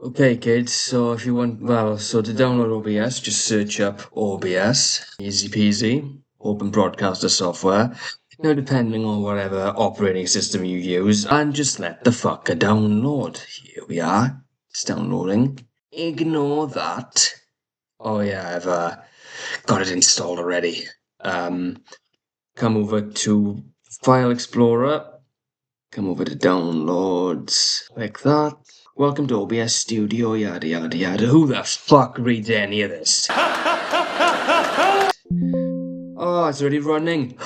Okay, kids, so if you want, so to download OBS, just search up OBS, easy peasy, open broadcaster software, depending on whatever operating system you use, and just let the fucker download. Here we are, it's downloading. Ignore that. Oh yeah, I've got it installed already. Come over to File Explorer, come over to Downloads, like that. Welcome to OBS Studio, yada yada yada. Who the fuck reads any of this? Oh, it's already running.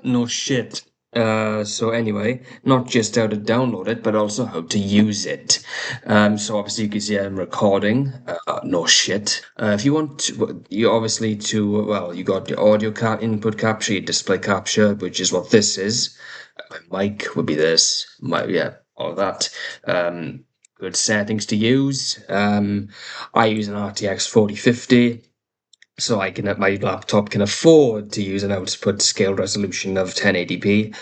No shit. So anyway, not just how to download it, but also how to use it. So obviously you can see I'm recording. No shit. If you want to, you obviously you got your audio input capture, your display capture, which is what this is. My mic would be this. All of that. Good settings to use. I use an RTX 4050. So my laptop can afford to use an output scale resolution of 1080p.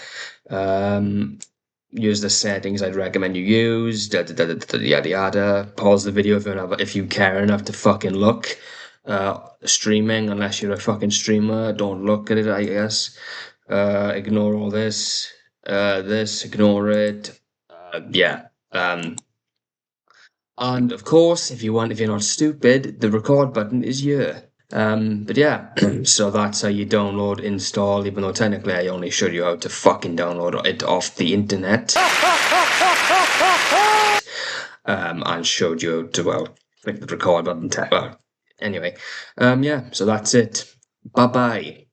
Use the settings I'd recommend you use. Yada yada. Pause the video if you care enough to fucking look. Streaming, unless you're a fucking streamer, don't look at it. I guess. Ignore all this. Ignore it. Yeah. And of course, if you're not stupid, the record button is here. But yeah, so that's how you download, install, even though technically I only showed you how to fucking download it off the internet. And showed you how to, click the record button. Anyway, yeah, so that's it. Bye bye.